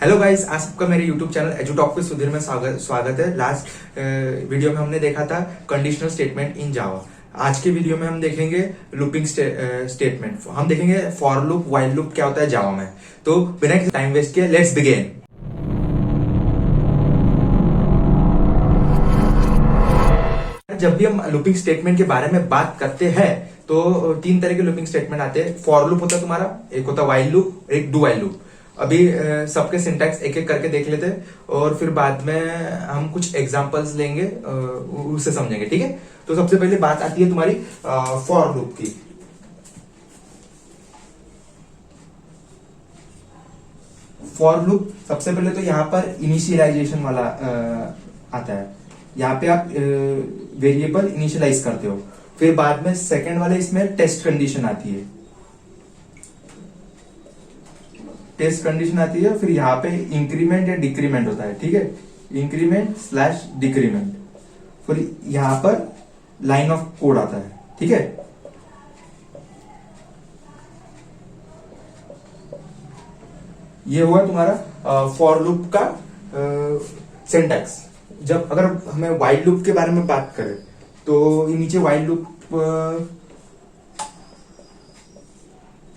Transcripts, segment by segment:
Hello guys, आज सबका मेरे यूट्यूब चैनल एजुटॉक पे सुधीर में स्वागत है। लास्ट वीडियो में हमने देखा था कंडीशनल स्टेटमेंट इन जावा। आज के वीडियो में हम देखेंगे लूपिंग स्टेटमेंट। हम देखेंगे फॉर लूप, व्हाइल लूप क्या होता है जावा में। तो बिना किसी टाइम वेस्ट किए लेट्स बिगिन। जब भी हम लूपिंग स्टेटमेंट के बारे में बात करते हैं तो तीन तरह के लूपिंग स्टेटमेंट आते हैं। फॉर लूप होता है तुम्हारा, एक होता है व्हाइल लूप, एक डू व्हाइल लूप। अभी सबके सिंटैक्स एक एक करके देख लेते हैं और फिर बाद में हम कुछ एग्जांपल्स लेंगे, उससे समझेंगे, ठीक है। तो सबसे पहले बात आती है तुम्हारी फॉर लूप की। फॉर लूप सबसे पहले तो यहाँ पर इनिशियलाइजेशन वाला आता है। यहाँ पे आप वेरिएबल इनिशियलाइज करते हो। फिर बाद में सेकंड वाले इसमें टेस्ट कंडीशन आती है। टेस्ट कंडीशन आती है, फिर यहाँ पे इंक्रीमेंट या डिक्रीमेंट होता है, ठीक है। Increment slash decrement. फिर यहाँ पर लाइन ऑफ कोड आता है, ठीक है। ये हुआ तुम्हारा फॉर लूप का सिंटैक्स। जब अगर हमें व्हाइल लूप के बारे में बात करें तो नीचे व्हाइल लूप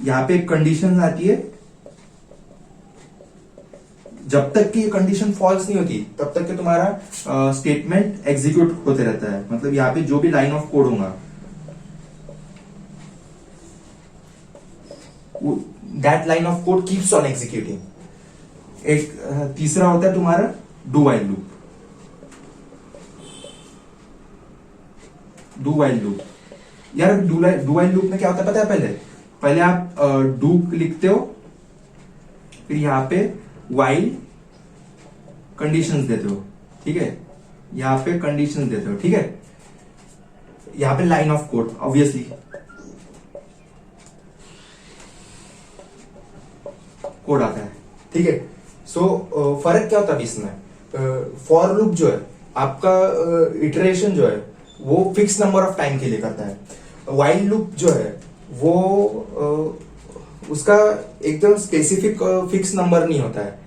यहाँ पे एक कंडीशन आती है। जब तक कि ये कंडीशन फॉल्स नहीं होती तब तक कि तुम्हारा स्टेटमेंट एग्जीक्यूट होते रहता है। मतलब यहाँ पे जो भी लाइन ऑफ कोड होगा that line of code keeps on executing. एक तीसरा होता है तुम्हारा do while loop. Do while loop यार, डू व्हाइल लूप में क्या होता है पता है? पहले पहले आप डू लिखते हो, फिर यहाँ पे व्हाइल कंडीशंस देते हो, ठीक है। यहाँ पे कंडीशंस देते हो, ठीक है। यहाँ पे line of code obviously code आता है, ठीक है। सो फर्क क्या होता है इसमें? फॉर लूप जो है आपका इटरेशन जो है वो फिक्स नंबर ऑफ टाइम के लिए करता है। व्हाइल लूप जो है वो उसका एकदम स्पेसिफिक फिक्स नंबर नहीं होता है।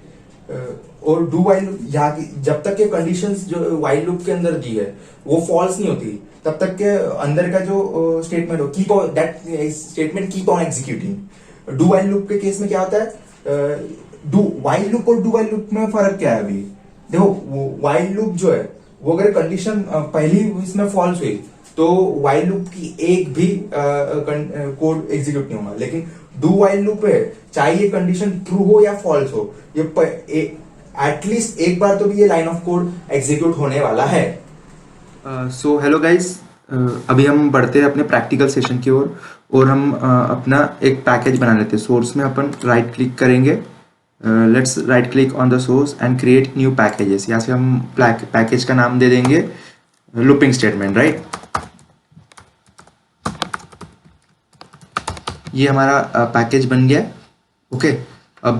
और डू व्हाइल यहाँ जब तक के कंडीशंस जो व्हाइल लूप के अंदर दी है वो फॉल्स नहीं होती तब तक के अंदर का जो स्टेटमेंट हो keep on that statement keep on executing. Do while loop के केस में क्या होता है? डू व्हाइल लूप और डू व्हाइल लूप में फर्क क्या है? अभी देखो, व्हाइल लूप जो है वो अगर कंडीशन पहली इसमें फॉल्स हुई तो व्हाइल लूप की एक भी कोड एग्जीक्यूट नहीं होगा। लेकिन डू व्हाइल लूप है, चाहे ये कंडीशन ट्रू हो या फॉल्स हो, ये एटलीस्ट एक बार तो भी ये लाइन ऑफ कोड एग्जीक्यूट होने वाला है। सो हेलो गाइस, अभी हम बढ़ते हैं अपने प्रैक्टिकल सेशन की ओर और हम अपना एक पैकेज बना लेते हैं। सोर्स में अपन राइट क्लिक करेंगे, let's write click on the source and create new packages. यहाँ से हम पैकेज का नाम दे देंगे लूपिंग स्टेटमेंट, राइट। ये हमारा पैकेज बन गया, ओके। अब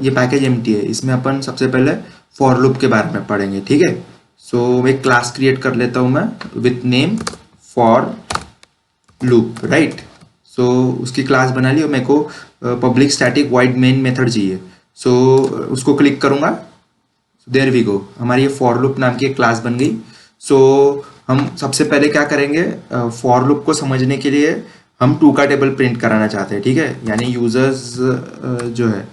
ये पैकेज एम्प्टी है, इसमें अपन सबसे पहले फॉर लूप के बारे में पढ़ेंगे, ठीक है। सो एक क्लास क्रिएट कर लेता हूँ मैं with name for loop, right. So उसकी क्लास बना ली और मेरे को public static void main method चाहिए। सो उसको क्लिक करूँगा, देयर वी गो, हमारी ये फॉर लूप नाम की एक क्लास बन गई। सो हम सबसे पहले क्या करेंगे, फॉर लूप को समझने के लिए हम टू का टेबल प्रिंट कराना चाहते हैं, ठीक है। यानी यूजर्स जो है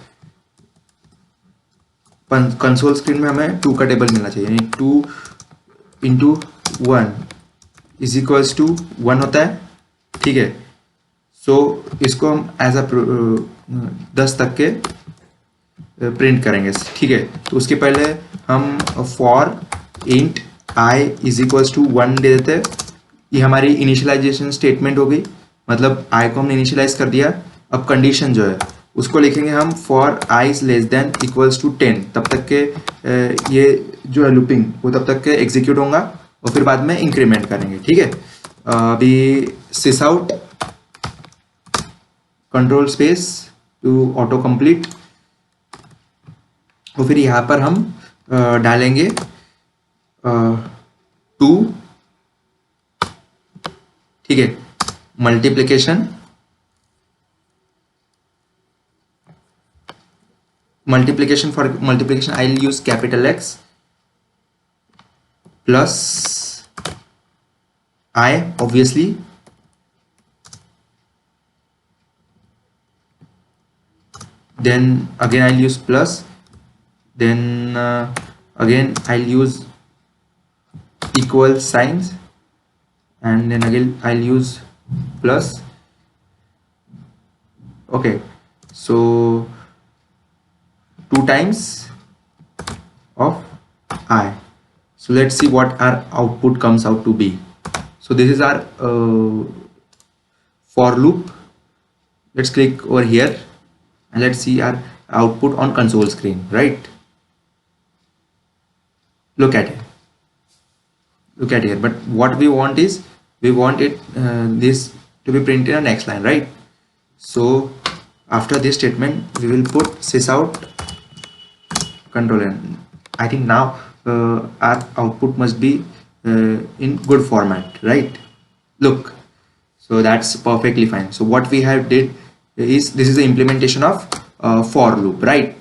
कंसोल स्क्रीन में हमें टू का टेबल मिलना चाहिए, यानी 2 × 1 इज इक्वल्स टू 1 होता है, ठीक है। सो इसको हम एज अ 10 तक के प्रिंट करेंगे, ठीक है। तो उसके पहले हम for int I is equals to 1 दे देते हैं। ये हमारी इनिशियलाइजेशन स्टेटमेंट हो गई, मतलब आई को हमने इनिशियलाइज कर दिया। अब कंडीशन जो है उसको लिखेंगे हम for I is less than equals to 10, तब तक के ये जो है लूपिंग वो तब तक के एग्जीक्यूट होगा और फिर बाद में इंक्रीमेंट करेंगे, ठीक है। अभी sysout control space to auto complete, और फिर यहाँ पर हम डालेंगे 2, ठीक है, multiplication multiplication, for multiplication I'll use capital X plus I, obviously, then again I'll use plus, then again I'll use equal signs, and then again I'll use plus. Okay, so 2 times of I. So let's see what our output comes out to be. So this is our for loop. Let's click over here and let's see our output on console screen, right? Look at it, look at here. But what we want is, we want it this to be printed on next line, right? So after this statement we will put sysout control n. I think now our output must be in good format, right? Look, so that's perfectly fine. So what we have did is, this is the implementation of for loop, right?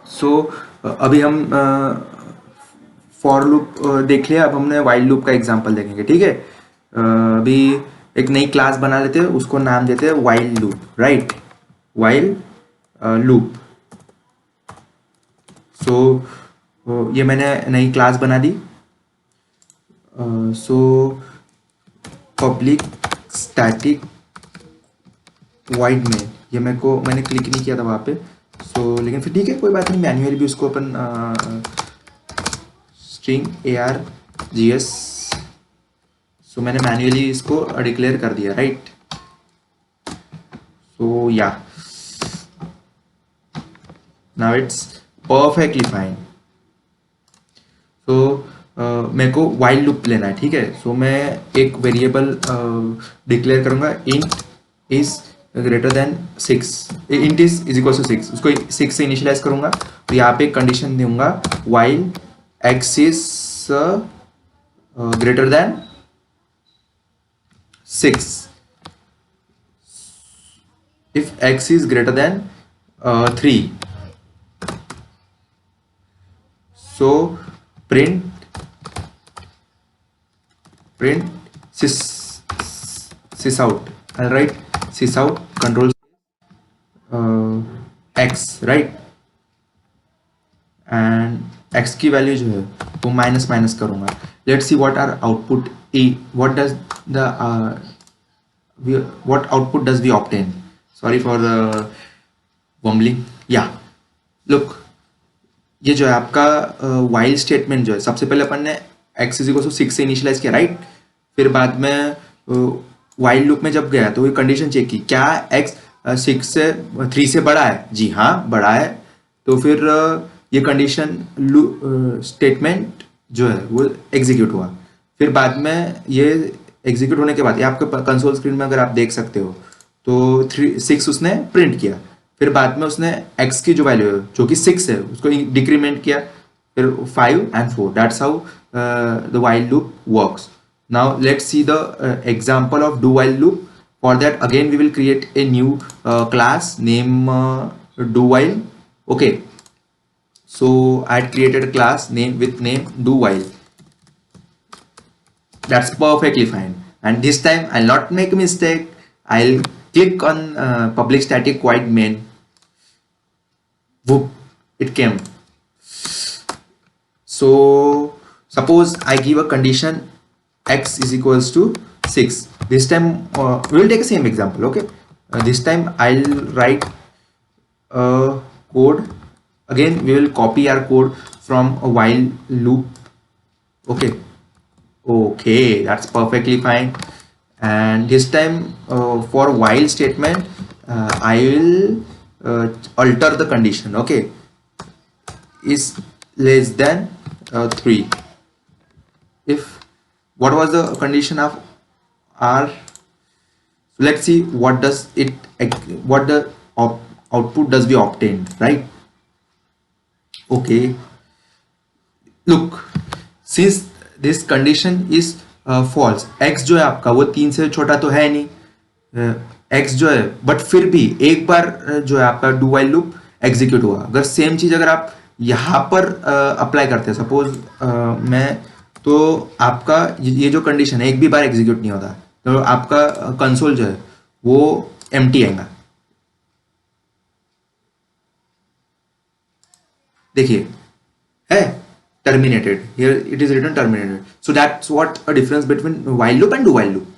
So अभी हम for loop देख लिया, अब हमने while loop का example देखेंगे, ठीक है? अभी एक नई क्लास बना लेते हैं, उसको नाम देते हैं while loop, right? While loop. So ये मैंने नई क्लास बना दी. So public static void main, ये मैंने क्लिक नहीं किया था वहाँ पे. सो लेकिन फिर ठीक है, कोई बात नहीं, मैन्युअली भी उसको अपन स्ट्रिंग args. सो मैंने मैन्युअली इसको डिक्लेयर कर दिया, राइट? सो या, नाउ इट्स परफेक्टली फाइन. सो मेरे को वाइल लूप लेना है, ठीक है? सो मैं एक वेरिएबल डिक्लेयर करूंगा, int is greater than 6, int is equal to 6, उसको 6 से इनिशियलाइज करूंगा. तो यहाँ पे कंडीशन दूंगा, while x is greater than 6, if x is greater than 3, so print sysout. I'll write sysout control x, right? and x की value जो है वो माइनस करूंगा. Let's see what are output what does the what output does we obtain. Sorry for the bumbling. Yeah, look, ये जो है आपका while statement जो है, सबसे पहले अपन ने x इज इक्वल टू 6 से इनिशियलाइज किया, राइट? फिर बाद में while लूप में जब गया तो ये कंडीशन चेक की, क्या x 3 से बड़ा है? जी हाँ, बड़ा है. तो फिर ये कंडीशन स्टेटमेंट जो है वो एग्जीक्यूट हुआ. फिर बाद में ये एग्जीक्यूट होने के बाद, ये आपके कंसोल स्क्रीन में अगर आप देख सकते हो, तो 6 उसने प्रिंट किया. फिर बाद में उसने x की जो वैल्यू है, जो कि 6 है, उसको डिक्रीमेंट किया, फिर 5 and 4. That's how the while loop works. Now let's see the example of do while loop. For that, again we will create a new class name do while. Okay, so I had created a class name with name do while. That's perfectly fine. And this time I'll not make a mistake. I'll click on public static void main. Whoop, it came. So suppose I give a condition x is equals to 6. This time we will take the same example. Okay, this time I'll write code. Again we will copy our code from a while loop. Okay, that's perfectly fine. And this time for while statement I will alter the condition. Okay, is less than 3. If what was the condition of r? So let's see what does it, what the output does we obtain, right? Okay, look, since this condition is false, x जो है आपका वो 3 से छोटा तो है नहीं, x जो है, बट फिर भी एक बार जो है आपका डू वाइल लूप एग्जीक्यूट हुआ। अगर सेम चीज अगर आप यहाँ पर अप्लाई करते हैं, सपोज मैं, तो आपका ये जो कंडीशन है एक भी बार एग्जीक्यूट नहीं होता, तो आपका कंसोल जो है वो एम्प्टी आएगा। देखिए है terminated, here it is written terminated, so that's what a difference between while loop and do while loop.